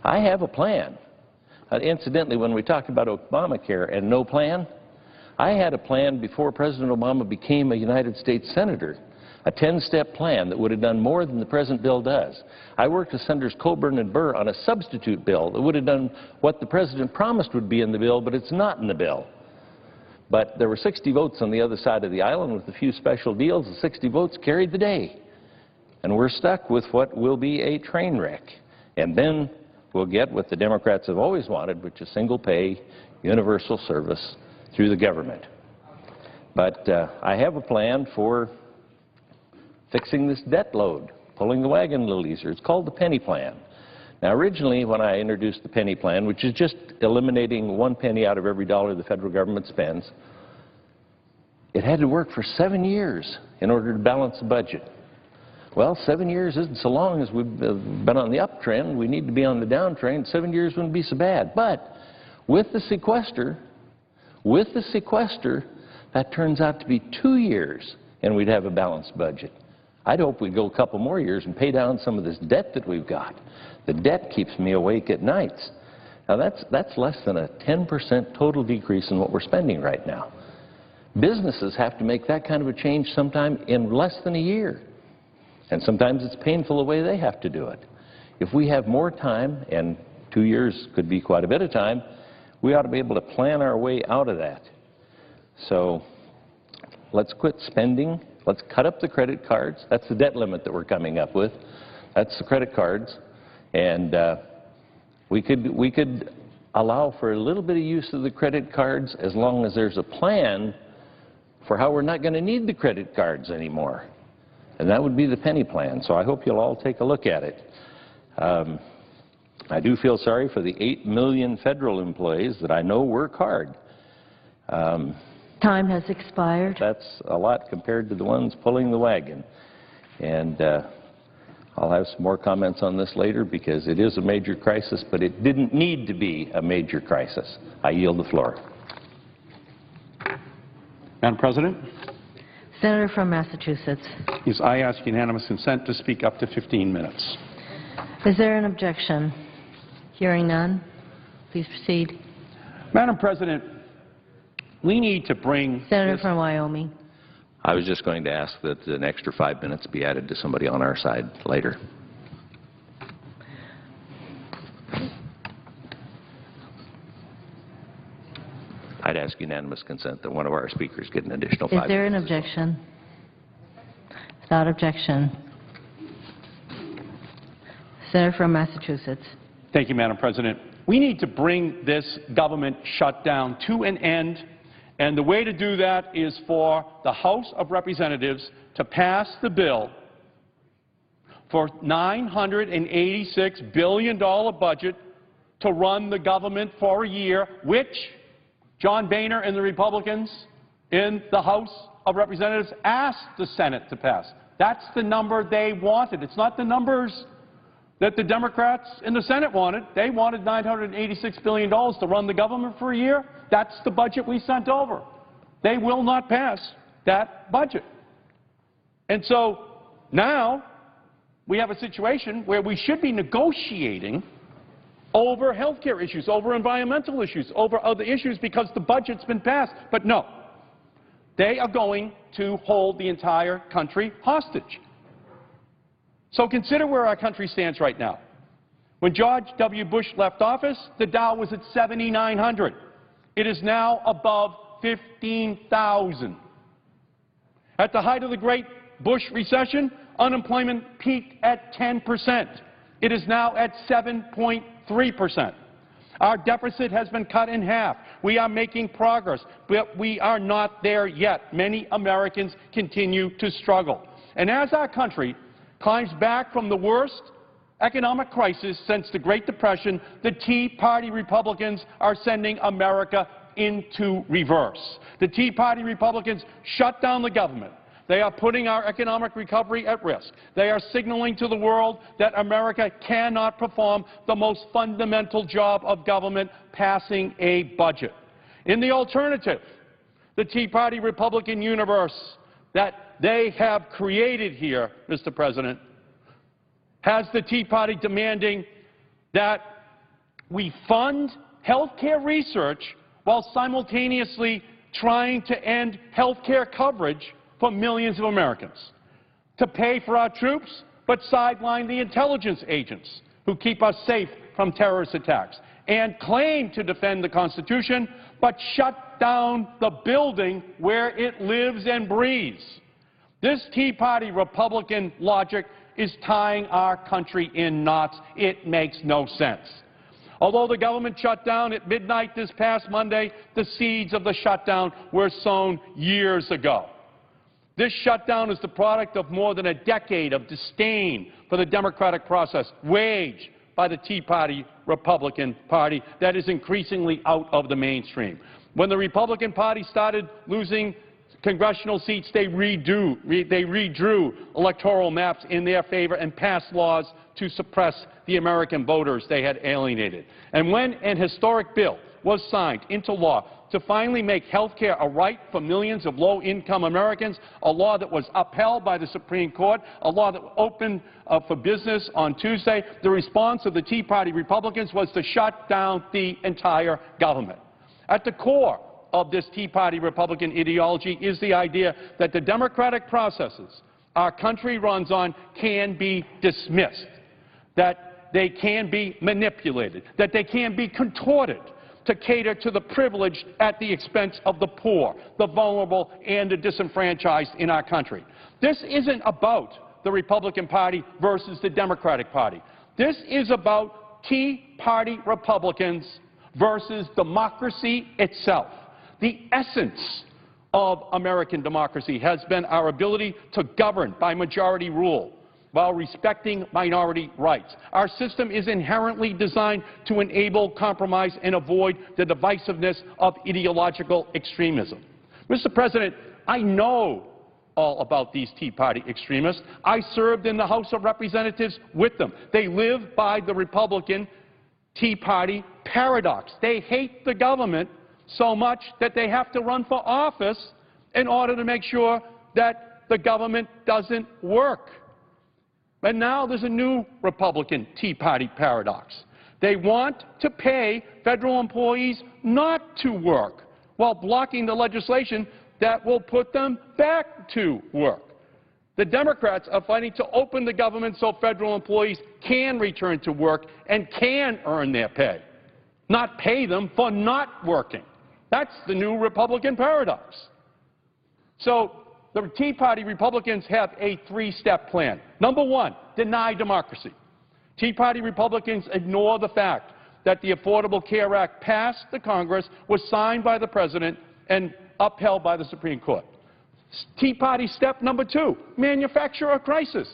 I have a plan. Incidentally, when we talk about Obamacare and no plan, I had a plan before President Obama became a United States Senator, a 10-step plan that would have done more than the present bill does. I worked with Senators Coburn and Burr on a substitute bill that would have done what the President promised would be in the bill, but it's not in the bill. But there were 60 votes on the other side of the aisle, and with a few special deals, the 60 votes carried the day. And we're stuck with what will be a train wreck. And then we'll get what the Democrats have always wanted, which is single-pay, universal service through the government. But I have a plan for fixing this debt load, pulling the wagon a little easier. It's called the penny plan. Now, originally, when I introduced the penny plan, which is just eliminating 1 penny out of every dollar the federal government spends, it had to work for 7 years in order to balance the budget. Well, 7 years isn't so long as we've been on the uptrend. We need to be on the downtrend. 7 years wouldn't be so bad. But with the sequester, that turns out to be 2 years, and we'd have a balanced budget. I'd hope we'd go a couple more years and pay down some of this debt that we've got. The debt keeps me awake at nights. Now, that's less than a 10% total decrease in what we're spending right now. Businesses have to make that kind of a change sometime in less than a year. And sometimes it's painful the way they have to do it. If we have more time, and 2 years could be quite a bit of time, we ought to be able to plan our way out of that. So let's quit spending. Let's cut up the credit cards. That's the debt limit that we're coming up with. That's the credit cards. And we could allow for a little bit of use of the credit cards as long as there's a plan for how we're not going to need the credit cards anymore. And that would be the penny plan. So I hope you'll all take a look at it. I do feel sorry for the 8 million federal employees that I know work hard. Time has expired. That's a lot compared to the ones pulling the wagon. And I'll have some more comments on this later because it is a major crisis, but it didn't need to be a major crisis. I yield the floor. Madam President? Senator from Massachusetts. Yes, I ask unanimous consent to speak up to 15 minutes. Is there an objection? Hearing none, please proceed. Madam President, we need to bring... Senator from Wyoming. I was just going to ask that an extra 5 minutes be added to somebody on our side later. I'd ask unanimous consent that one of our speakers get an additional 5 minutes. Is there an objection? Without objection. Senator from Massachusetts. Thank you, Madam President. We need to bring this government shutdown to an end, and the way to do that is for the House of Representatives to pass the bill for $986 billion budget to run the government for a year, which John Boehner and the Republicans in the House of Representatives asked the Senate to pass. That's the number they wanted. It's not the numbers that the Democrats in the Senate wanted. They wanted $986 billion to run the government for a year. That's the budget we sent over. They will not pass that budget. And so now we have a situation where we should be negotiating over health care issues, over environmental issues, over other issues because the budget's been passed. But no, they are going to hold the entire country hostage. So consider where our country stands right now. When George W. Bush left office, the Dow was at 7,900. It is now above 15,000. At the height of the Great Bush recession, unemployment peaked at 10%. It is now at 7.3%. Our deficit has been cut in half. We are making progress, but we are not there yet. Many Americans continue to struggle. And as our country climbs back from the worst economic crisis since the Great Depression, the Tea Party Republicans are sending America into reverse. The Tea Party Republicans shut down the government. They are putting our economic recovery at risk. They are signaling to the world that America cannot perform the most fundamental job of government, passing a budget. In the alternative, the Tea Party Republican universe that they have created here, Mr. President, has the Tea Party demanding that we fund health care research while simultaneously trying to end health care coverage for millions of Americans, to pay for our troops but sideline the intelligence agents who keep us safe from terrorist attacks, and claim to defend the Constitution but shut down the building where it lives and breathes. This Tea Party Republican logic is tying our country in knots. It makes no sense. Although the government shut down at midnight this past Monday, the seeds of the shutdown were sown years ago. This shutdown is the product of more than a decade of disdain for the democratic process waged by the Tea Party Republican Party that is increasingly out of the mainstream. When the Republican Party started losing congressional seats, they redrew electoral maps in their favor and passed laws to suppress the American voters they had alienated. And when an historic bill was signed into law to finally make health care a right for millions of low-income Americans, a law that was upheld by the Supreme Court, a law that opened for business on Tuesday, the response of the Tea Party Republicans was to shut down the entire government. At the core of this Tea Party Republican ideology is the idea that the democratic processes our country runs on can be dismissed, that they can be manipulated, that they can be contorted to cater to the privileged at the expense of the poor, the vulnerable, and the disenfranchised in our country. This isn't about the Republican Party versus the Democratic Party. This is about Tea Party Republicans versus democracy itself. The essence of American democracy has been our ability to govern by majority rule while respecting minority rights. Our system is inherently designed to enable compromise and avoid the divisiveness of ideological extremism. Mr. President, I know all about these Tea Party extremists. I served in the House of Representatives with them. They live by the Republican Tea Party paradox. They hate the government so much that they have to run for office in order to make sure that the government doesn't work. But now there's a new Republican Tea Party paradox. They want to pay federal employees not to work while blocking the legislation that will put them back to work. The Democrats are fighting to open the government so federal employees can return to work and can earn their pay, not pay them for not working. That's the new Republican paradox. So the Tea Party Republicans have a three-step plan. Number one, deny democracy. Tea Party Republicans ignore the fact that the Affordable Care Act passed the Congress, was signed by the President, and upheld by the Supreme Court. Tea Party step number two, manufacture a crisis.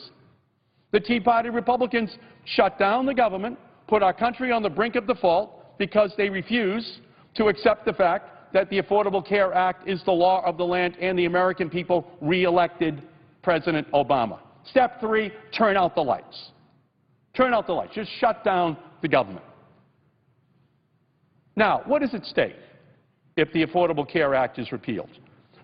The Tea Party Republicans shut down the government, put our country on the brink of default because they refuse to accept the fact that the Affordable Care Act is the law of the land and the American people re-elected President Obama. Step three, turn out the lights. Turn out the lights. Just shut down the government. Now, what is at stake if the Affordable Care Act is repealed?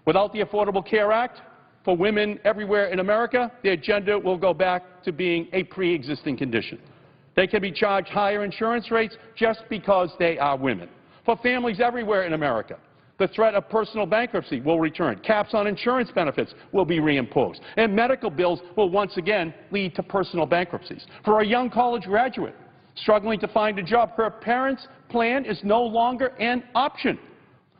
Without the Affordable Care Act, for women everywhere in America, their gender will go back to being a pre-existing condition. They can be charged higher insurance rates just because they are women. For families everywhere in America, the threat of personal bankruptcy will return. Caps on insurance benefits will be reimposed. And medical bills will once again lead to personal bankruptcies. For a young college graduate struggling to find a job, her parents' plan is no longer an option.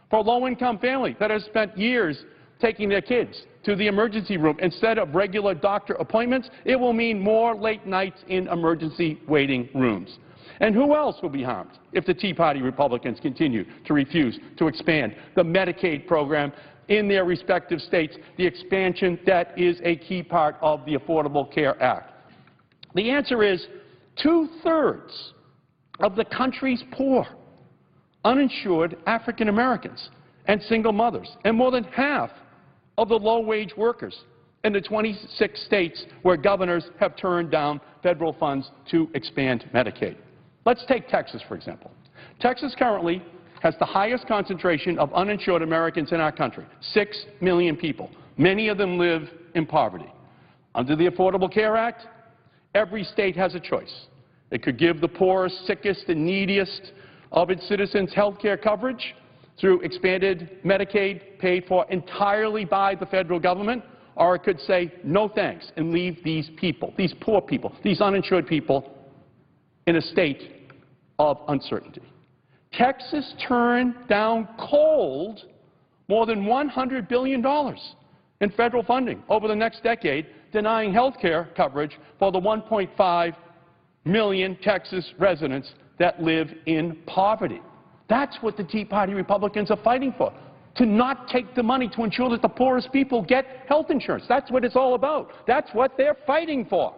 For a low-income family that has spent years taking their kids to the emergency room instead of regular doctor appointments, it will mean more late nights in emergency waiting rooms. And who else will be harmed if the Tea Party Republicans continue to refuse to expand the Medicaid program in their respective states, the expansion that is a key part of the Affordable Care Act? The answer is 2/3 of the country's poor, uninsured African Americans and single mothers, and more than half of the low-wage workers in the 26 states where governors have turned down federal funds to expand Medicaid. Let's take Texas, for example. Texas currently has the highest concentration of uninsured Americans in our country, 6 million people. Many of them live in poverty. Under the Affordable Care Act, every state has a choice. It could give the poorest, sickest, and neediest of its citizens health care coverage through expanded Medicaid paid for entirely by the federal government, or it could say no thanks and leave these people, these poor people, these uninsured people in a state of uncertainty. Texas turned down cold more than $100 billion in federal funding over the next decade, denying health care coverage for the 1.5 million Texas residents that live in poverty. That's what the Tea Party Republicans are fighting for, to not take the money to ensure that the poorest people get health insurance. That's what it's all about. That's what they're fighting for.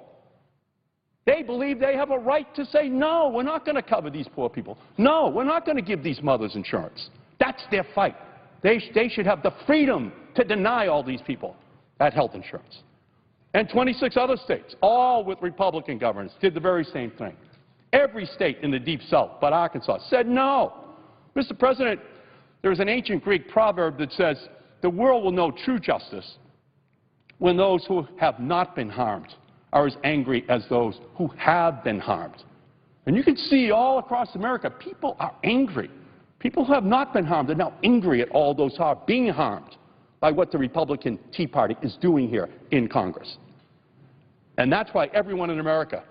They believe they have a right to say, no, we're not going to cover these poor people. No, we're not going to give these mothers insurance. That's their fight. They should have the freedom to deny all these people that health insurance. And 26 other states, all with Republican governors, did the very same thing. Every state in the Deep South but Arkansas said no. Mr. President, there is an ancient Greek proverb that says, the world will know true justice when those who have not been harmed are as angry as those who have been harmed. And you can see all across America, people are angry. People who have not been harmed are now angry at all those who are being harmed by what the Republican Tea Party is doing here in Congress. And that's why everyone in America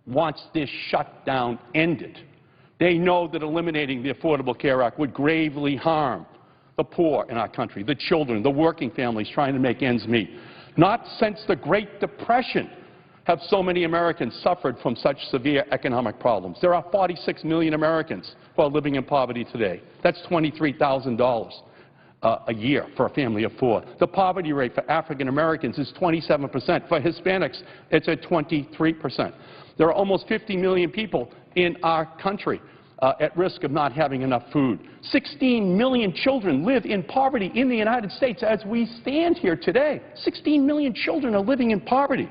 wants this shutdown ended. They know that eliminating the Affordable Care Act would gravely harm the poor in our country, the children, the working families trying to make ends meet. Not since the Great Depression have so many Americans suffered from such severe economic problems. There are 46 million Americans who are living in poverty today. That's $23,000 a year for a family of four. The poverty rate for African Americans is 27%. For Hispanics, it's at 23%. There are almost 50 million people in our country at risk of not having enough food. 16 million children live in poverty in the United States as we stand here today. 16 million children are living in poverty.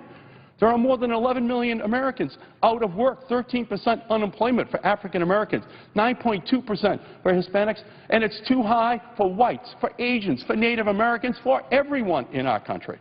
There are more than 11 million Americans out of work, 13% unemployment for African Americans, 9.2% for Hispanics, and it's too high for whites, for Asians, for Native Americans, for everyone in our country.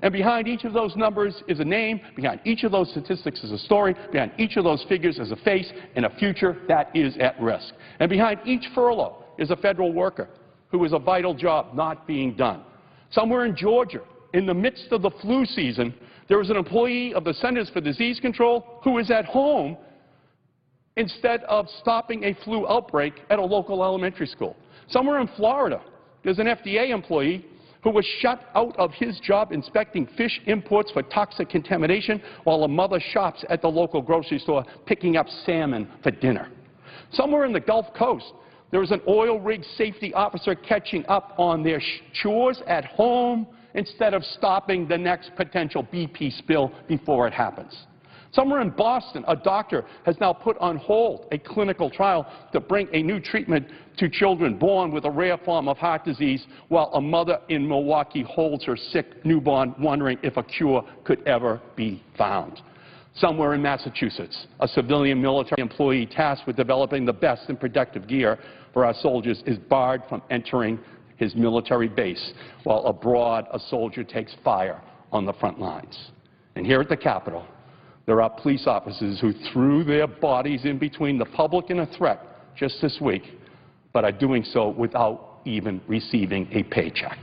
And behind each of those numbers is a name, behind each of those statistics is a story, behind each of those figures is a face and a future that is at risk. And behind each furlough is a federal worker who is a vital job not being done. Somewhere in Georgia, in the midst of the flu season, there was an employee of the Centers for Disease Control who is at home instead of stopping a flu outbreak at a local elementary school. Somewhere in Florida, there's an FDA employee who was shut out of his job inspecting fish imports for toxic contamination while a mother shops at the local grocery store picking up salmon for dinner. Somewhere in the Gulf Coast, there was an oil rig safety officer catching up on their chores at home instead of stopping the next potential BP spill before it happens. Somewhere in Boston, a doctor has now put on hold a clinical trial to bring a new treatment to children born with a rare form of heart disease, while a mother in Milwaukee holds her sick newborn wondering if a cure could ever be found. Somewhere in Massachusetts, a civilian military employee tasked with developing the best and protective gear for our soldiers is barred from entering his military base, while abroad a soldier takes fire on the front lines. And here at the Capitol, there are police officers who threw their bodies in between the public and a threat just this week, but are doing so without even receiving a paycheck.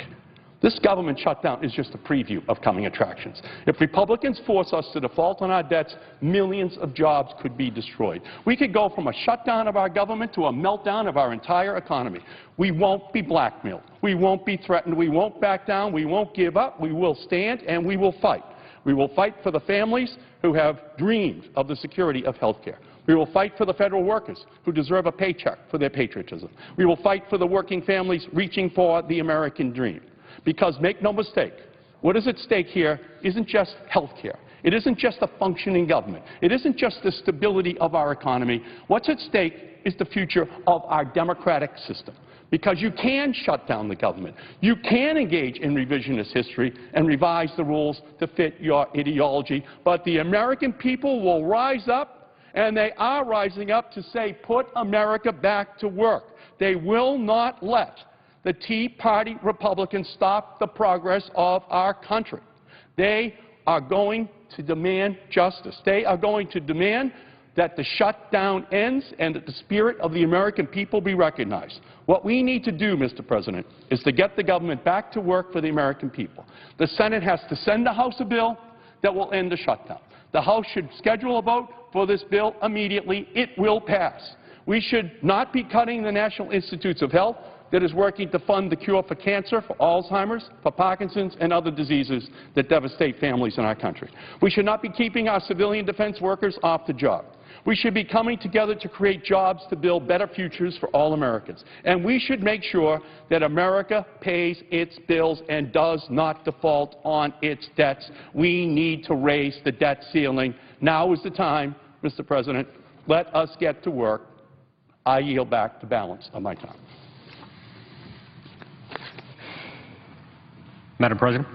This government shutdown is just a preview of coming attractions. If Republicans force us to default on our debts, millions of jobs could be destroyed. We could go from a shutdown of our government to a meltdown of our entire economy. We won't be blackmailed. We won't be threatened. We won't back down. We won't give up. We will stand and we will fight. We will fight for the families who have dreamed of the security of health care. We will fight for the federal workers who deserve a paycheck for their patriotism. We will fight for the working families reaching for the American dream. Because make no mistake, what is at stake here isn't just health care. It isn't just a functioning government. It isn't just the stability of our economy. What's at stake is the future of our democratic system. Because you can shut down the government. You can engage in revisionist history and revise the rules to fit your ideology. But the American people will rise up, and they are rising up to say, put America back to work. They will not let the Tea Party Republicans stop the progress of our country. They are going to demand justice. They are going to demand that the shutdown ends and that the spirit of the American people be recognized. What we need to do, Mr. President, is to get the government back to work for the American people. The Senate has to send the House a bill that will end the shutdown. The House should schedule a vote for this bill immediately. It will pass. We should not be cutting the National Institutes of Health that is working to fund the cure for cancer, for Alzheimer's, for Parkinson's, and other diseases that devastate families in our country. We should not be keeping our civilian defense workers off the job. We should be coming together to create jobs to build better futures for all Americans. And we should make sure that America pays its bills and does not default on its debts. We need to raise the debt ceiling. Now is the time, Mr. President. Let us get to work. I yield back the balance of my time. Madam President.